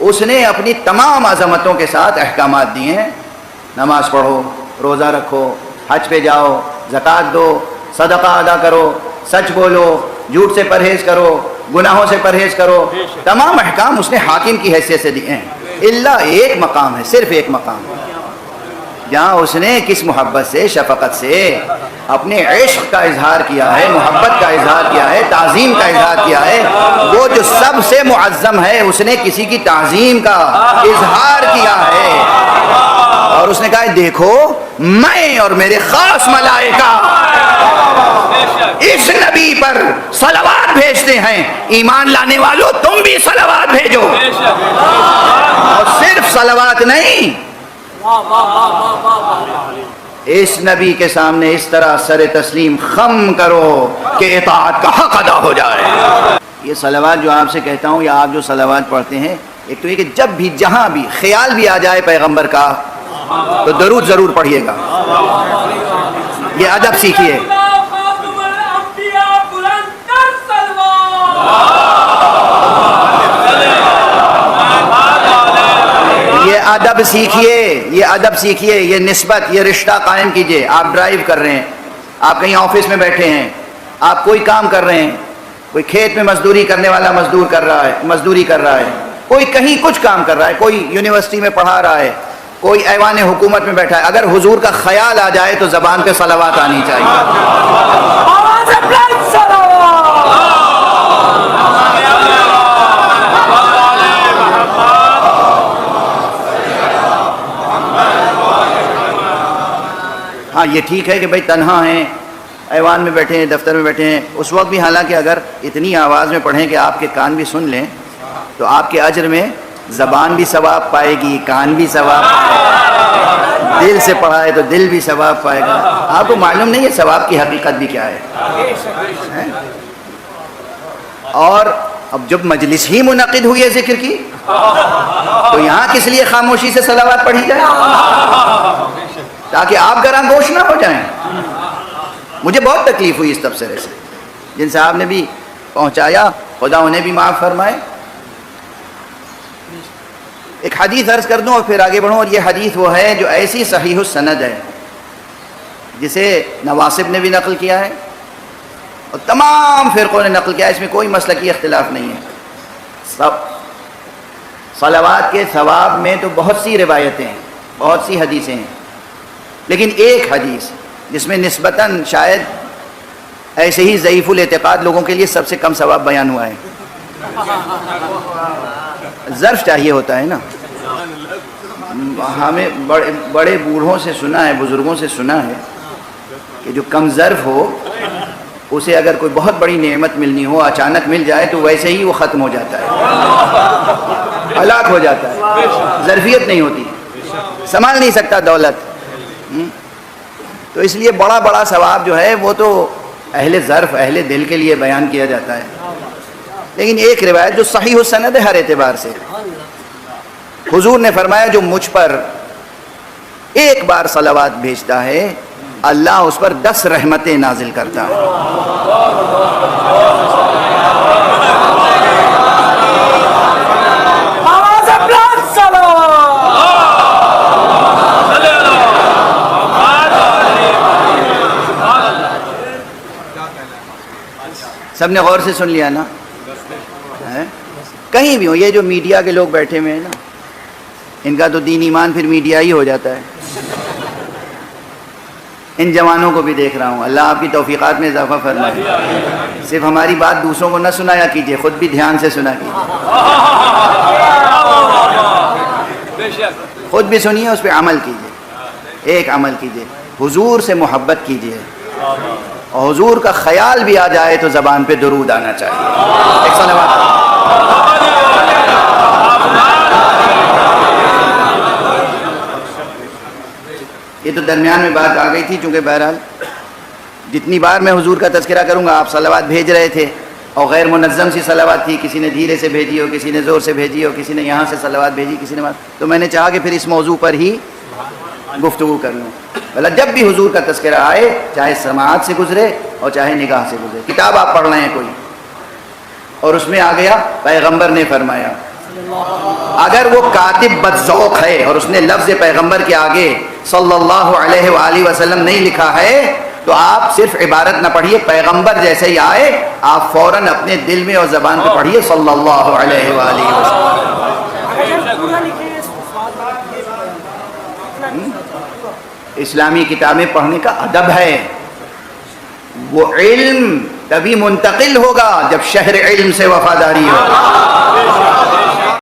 اس نے اپنی تمام عظمتوں کے ساتھ احکامات دیے ہیں. نماز پڑھو، روزہ رکھو، حج پہ جاؤ، زکوٰۃ دو، صدقہ ادا کرو، سچ بولو، جھوٹ سے پرہیز کرو، گناہوں سے پرہیز کرو. تمام احکام اس نے حاکم کی حیثیت سے دیے ہیں. اللہ ایک مقام ہے، صرف ایک مقام ہے جہاں اس نے کس محبت سے، شفقت سے اپنے عشق کا اظہار کیا ہے، محبت کا اظہار کیا ہے، تعظیم کا اظہار کیا ہے. وہ جو سب سے معظم ہے، اس نے کسی کی تعظیم کا اظہار کیا ہے. اور اس نے کہا دیکھو میں اور میرے خاص ملائکہ اس نبی پر صلوات بھیجتے ہیں. ایمان لانے والوں تم بھی صلوات بھیجو. اور صرف صلوات نہیں، اس نبی کے سامنے اس طرح سر تسلیم خم کرو کہ اطاعت کا حق ادا ہو جائے. یہ صلوات جو آپ سے کہتا ہوں، یا آپ جو صلوات پڑھتے ہیں، ایک تو یہ کہ جب بھی جہاں بھی خیال بھی آ جائے پیغمبر کا تو درود ضرور پڑھیے گا. یہ ادب سیکھیے. یہ ادب سیکھیے، یہ ادب سیکھیے، یہ نسبت، یہ رشتہ قائم کیجئے. آپ ڈرائیو کر رہے ہیں، آپ کہیں آفس میں بیٹھے ہیں، آپ کوئی کام کر رہے ہیں، کوئی کھیت میں مزدوری کرنے والا مزدوری کر رہا ہے، کوئی کہیں کچھ کام کر رہا ہے، کوئی یونیورسٹی میں پڑھا رہا ہے، کوئی ایوان حکومت میں بیٹھا ہے. اگر حضور کا خیال آ جائے تو زبان پہ صلوات آنی چاہیے. ہاں یہ ٹھیک ہے کہ بھائی تنہا ہیں، ایوان میں بیٹھے ہیں، دفتر میں بیٹھے ہیں، اس وقت بھی حالانکہ اگر اتنی آواز میں پڑھیں کہ آپ کے کان بھی سن لیں تو آپ کے اجر میں زبان بھی ثواب پائے گی، کان بھی ثواب پائے گا، دل سے پڑھا ہے تو دل بھی ثواب پائے گا. آپ کو معلوم نہیں ہے ثواب کی حقیقت بھی کیا ہے. اور اب جب مجلس ہی منعقد ہوئی ہے ذکر کی تو یہاں کس لیے خاموشی سے صلوات پڑھی جائے؟ تاکہ آپ گراں گوش نہ ہو جائیں. مجھے بہت تکلیف ہوئی اس تبصرے سے. جن صاحب نے بھی پہنچایا خدا انہیں بھی معاف فرمائے. ایک حدیث عرض کر دوں اور پھر آگے بڑھوں. اور یہ حدیث وہ ہے جو ایسی صحیح السند ہے جسے نواسب نے بھی نقل کیا ہے اور تمام فرقوں نے نقل کیا ہے. اس میں کوئی مسلکی اختلاف نہیں ہے. سب صلوات کے ثواب میں تو بہت سی روایتیں ہیں، بہت سی حدیثیں ہیں، لیکن ایک حدیث جس میں نسبتاً شاید ایسے ہی ضعیف الاعتقاد لوگوں کے لیے سب سے کم ثواب بیان ہوا ہے. ظرف چاہیے ہوتا ہے نا. ہمیں بڑے بوڑھوں سے سنا ہے، بزرگوں سے سنا ہے کہ جو کم ظرف ہو اسے اگر کوئی بہت بڑی نعمت ملنی ہو، اچانک مل جائے تو ویسے ہی وہ ختم ہو جاتا ہے، ہلاک ہو جاتا ہے. ظرفیت نہیں ہوتی، سنبھال نہیں سکتا دولت. تو اس لیے بڑا بڑا ثواب جو ہے وہ تو اہل ظرف، اہل دل کے لیے بیان کیا جاتا ہے. لیکن ایک روایت جو صحیح السند ہے ہر اعتبار سے، حضور نے فرمایا جو مجھ پر ایک بار صلوات بھیجتا ہے اللہ اس پر 10 رحمتیں نازل کرتا ہے. سب نے غور سے سن لیا نا؟ کہیں بھی ہو، یہ جو میڈیا کے لوگ بیٹھے ہوئے ہیں نا، ان کا تو دین ایمان پھر میڈیا ہی ہو جاتا ہے. ان جوانوں کو بھی دیکھ رہا ہوں، اللہ آپ کی توفیقات میں اضافہ فرمائے. صرف ہماری بات دوسروں کو نہ سنایا کیجیے، خود بھی دھیان سے سنا کیجیے. خود بھی سنیے، اس پہ عمل کیجیے. ایک عمل کیجیے، حضور سے محبت کیجیے، اور حضور کا خیال بھی آ جائے تو زبان پہ درود آنا چاہیے. ایک صلوات. یہ تو درمیان میں بات آ گئی تھی، چونکہ بہرحال جتنی بار میں حضور کا تذکرہ کروں گا، آپ صلوات بھیج رہے تھے اور غیر منظم سی صلوات تھی، کسی نے دھیرے سے بھیجی ہو، کسی نے زور سے بھیجی ہو، کسی نے یہاں سے صلوات بھیجی، کسی نے تو میں نے چاہا کہ پھر اس موضوع پر ہی گفتگو کر لوں. بھلا جب بھی حضور کا تذکرہ آئے، چاہے سماعت سے گزرے اور چاہے نگاہ سے گزرے، کتاب آپ پڑھ رہے ہیں کوئی اور اس میں آ گیا پیغمبر نے فرمایا، اگر وہ کاتب بدذوق ہے اور اس نے لفظ پیغمبر کے آگے صلی اللہ علیہ وآلہ وسلم نہیں لکھا ہے تو آپ صرف عبارت نہ پڑھیے، پیغمبر جیسے ہی آئے آپ فوراً اپنے دل میں اور زبان پہ پڑھیے صلی اللہ علیہ وآلہ وسلم۔ اسلامی کتابیں پڑھنے کا ادب ہے، وہ علم تبھی منتقل ہوگا جب شہر علم سے وفاداری ہو۔